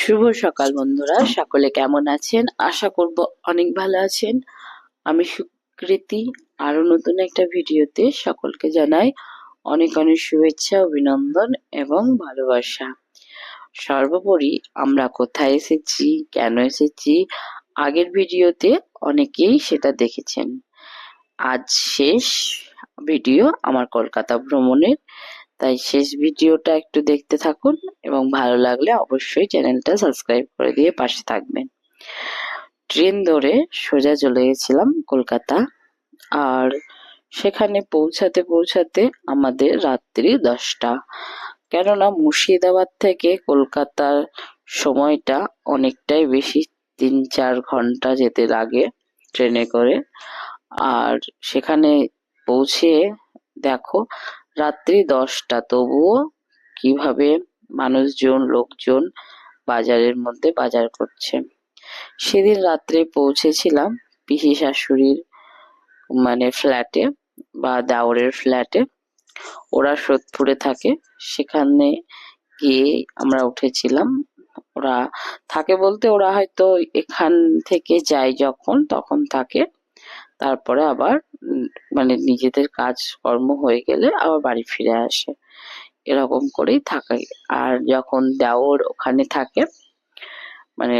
শুভ সকাল বন্ধুরা, সকলে কেমন আছেন? আশা করব অনেক ভালো আছেন। আমি সুকৃতি আরো নতুন একটা ভিডিওতে সকলকে জানাই অনেক অনেক শুভেচ্ছা, অভিনন্দন এবং ভালোবাসা। সর্বোপরি আমরা কোথায় এসেছি, কেন এসেছি, আগের ভিডিওতে অনেকেই সেটা দেখেছেন। আজ শেষ ভিডিও আমার কলকাতা ভ্রমণের, তাই শেষ ভিডিওটা একটু দেখতে থাকুন এবং ভালো লাগলে অবশ্যই চ্যানেলটা সাবস্ক্রাইব করে দিয়ে পাশে থাকবেন। ট্রেন ধরে সোজা চলে গেছিলাম কলকাতা, আর সেখানে পৌঁছাতে পৌঁছাতে আমাদের রাত্রি 10টা। কেননা মুর্শিদাবাদ থেকে কলকাতার সময়টা অনেকটাই বেশি, 3-4 ঘন্টা যেতে লাগে ট্রেনে করে। আর সেখানে পৌঁছে দেখো রাত্রি 10টা, তবুও কিভাবে লোকজন বাজারের মধ্যে বাজার করছে। সেদিন রাত্রে পৌঁছেছিলাম পিসি শাশুড়ির ফ্ল্যাটে বা দেওরের ফ্ল্যাটে। ওরা সোদপুরে থাকে, সেখানে গিয়ে আমরা উঠেছিলাম। ওরা থাকে বলতে ওরা হয়তো এখান থেকে যায় যখন তখন থাকে, তারপরে আবার নিজেদের কাজকর্ম হয়ে গেলে আবার বাড়ি ফিরে আসে, এরকম করেই থাকে। আর যখন দেওর ওখানে থাকে, মানে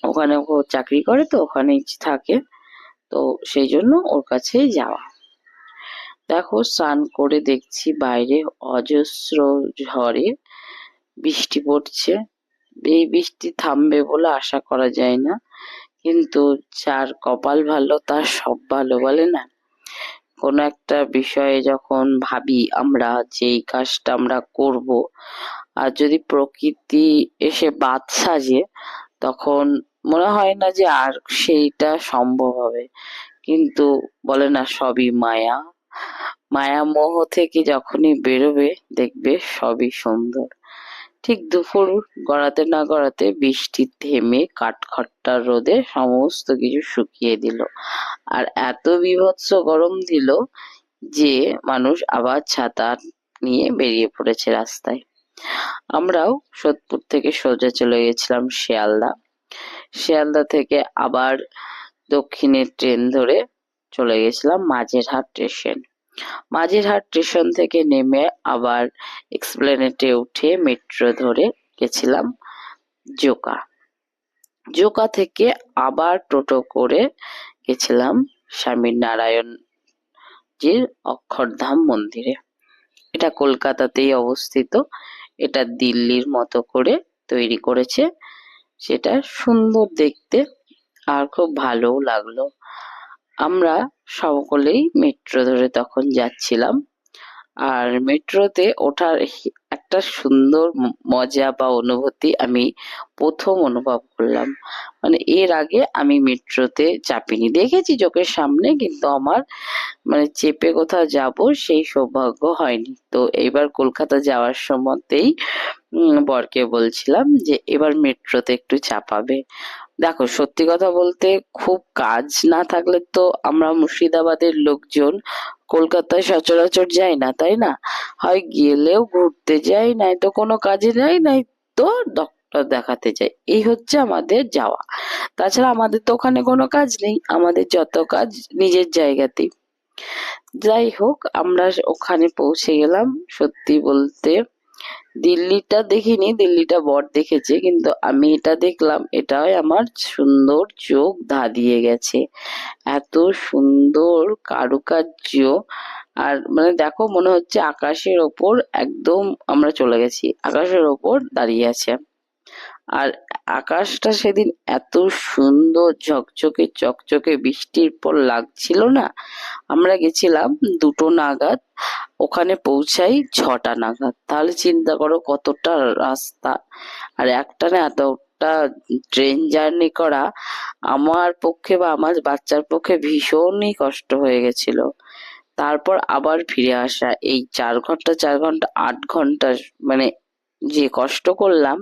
ওখানে ও চাকরি করে, তো ওখানেই থাকে, তো সেই জন্য ওর কাছেই যাওয়া। দেখো স্নান করে দেখছি বাইরে অজস্র ঝড়ে বৃষ্টি পড়ছে। এই বৃষ্টি থামবে বলে আশা করা যায় না, কিন্তু যার কপাল ভালো তার সব ভালো, বলে না? কোনো একটা বিষয়ে যখন ভাবি আমরা যে এই কাজটা আমরা করব, আর যদি প্রকৃতি এসে বাদ সাজে, তখন মনে হয় না যে আর সেইটা সম্ভব হবে। কিন্তু বলে না সবই মায়া, মায়া মোহ থেকে যখনই বেরোবে দেখবে সবই সুন্দর। ঠিক দুপুর গড়াতে না গড়াতে বৃষ্টি থেমে কাঠখট্টা রোদে সমস্ত কিছু শুকিয়ে দিল, আর এত বীভৎস গরম দিল যে মানুষ আবার ছাতা নিয়ে বেরিয়ে পড়েছে রাস্তায়। আমরাও সোদপুর থেকে সোজা চলে গেছিলাম শিয়ালদা। শিয়ালদা থেকে আবার দক্ষিণের ট্রেন ধরে চলে গেছিলাম মাঝেরহাট স্টেশন। মাঝেরহাট স্টেশন থেকে নেমে আবার এক্সপ্লেনেটে উঠে মেট্রো ধরে গেছিলাম জোকা। জোকা থেকে আবার টোটো করে গেছিলাম স্বামী নারায়ণ জির অক্ষরধাম মন্দিরে। এটা কলকাতাতেই অবস্থিত। এটা দিল্লির মতো করে তৈরি করেছে, সেটা সুন্দর দেখতে আর খুব ভালোও লাগলো। আমরা সকলেই মেট্রো ধরে তখন যাচ্ছিলাম, আর মেট্রোতে ওঠার একটা সুন্দর মজা বা অনুভূতি আমি প্রথম অনুভব করলাম। এর আগে আমি মেট্রোতে চাপিনি, দেখেছি চোখের সামনে, কিন্তু আমার চেপে কোথাও যাব সেই সৌভাগ্য হয়নি। তো এইবার কলকাতা যাওয়ার সময়তেই বরকে বলছিলাম যে এবার মেট্রোতে একটু চাপাবে। দেখো সত্যি কথা বলতে খুব কাজ না থাকলে তো আমরা মুর্শিদাবাদের লোকজন কলকাতায় সচরাচর যাই না, তাই না? হয় গেলেও ঘুরতে যাই, নাই তো কোনো কাজে যাই, নাই তো ডক্টর দেখাতে যাই, এই হচ্ছে আমাদের যাওয়া। তাছাড়া আমাদের তো ওখানে কোনো কাজ নেই, আমাদের যত কাজ নিজের জায়গাতেই। যাই হোক, আমরা ওখানে পৌঁছে গেলাম। সত্যি বলতে দিল্লিটা দেখিনি, দিল্লিটা বর দেখেছে, কিন্তু আমি এটা দেখলাম, এটাই আমার সুন্দর চোখ ধাঁধিয়ে গেছে। এত সুন্দর কারুকার্য, আর দেখো মনে হচ্ছে আকাশের ওপর একদম আমরা চলে গেছি, আকাশের ওপর দাঁড়িয়ে আছে। আর আকাশটা সেদিন এত সুন্দর ঝকঝকে চকচকে, বৃষ্টির পর লাগছিল না। আমরা গেছিলাম 2টো নাগাদ, ওখানে পৌঁছাই 6টা নাগাদ। তাহলে চিন্তা করো কতটা রাস্তা, আর একটানা এতটা ট্রেন জার্নি করা আমার পক্ষে বা আমার বাচ্চার পক্ষে ভীষণই কষ্ট হয়ে গেছিল। তারপর আবার ফিরে আসা, এই 4 ঘন্টা 4 ঘন্টা 8 ঘন্টা যে কষ্ট করলাম,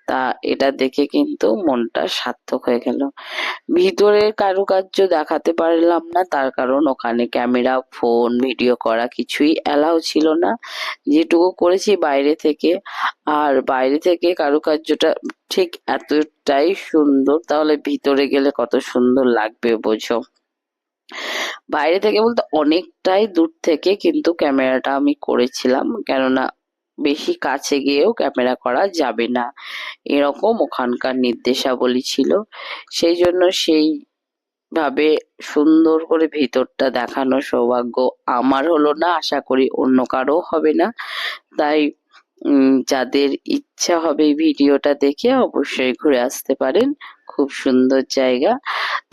তা এটা দেখে কিন্তু মনটা সার্থক হয়ে গেল। ভিতরের কারুকার্য দেখাতে পারলাম না, তার কারণ ওখানে ক্যামেরা, ফোন, ভিডিও করা কিছুই অ্যালাউ ছিল না। যেটুকু করেছি বাইরে থেকে। আর বাইরে থেকে কারুকার্যটা ঠিক এতটাই সুন্দর, তাহলে ভিতরে গেলে কত সুন্দর লাগবে বোঝো। বাইরে থেকে বলতে অনেকটাই দূর থেকে কিন্তু ক্যামেরাটা আমি করেছিলাম, কেননা বেশি কাছে গিয়েও ক্যামেরা করা যাবে না, এরকম ওখানকার নির্দেশাবলী ছিল। সেই জন্য সেই ভাবে সুন্দর করে ভিতরটা দেখানোর সৌভাগ্য আমার হলো না, আশা করি অন্য কারো হবে না। তাই যাদের ইচ্ছা হবে এই ভিডিওটা দেখে অবশ্যই ঘুরে আসতে পারেন, খুব সুন্দর জায়গা।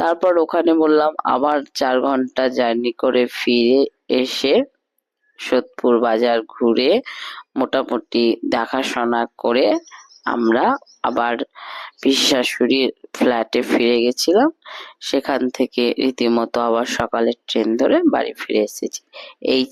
তারপর ওখানে বললাম আবার 4 ঘন্টা জার্নি করে ফিরে এসে সোদপুর বাজার ঘুরে মোটামুটি দেখাশোনা করে আমরা আবার পিসি শাশুড়ির ফ্ল্যাটে ফিরে গেছিলাম। সেখান থেকে রীতিমতো আবার সকালের ট্রেন ধরে বাড়ি ফিরে এসেছি। এই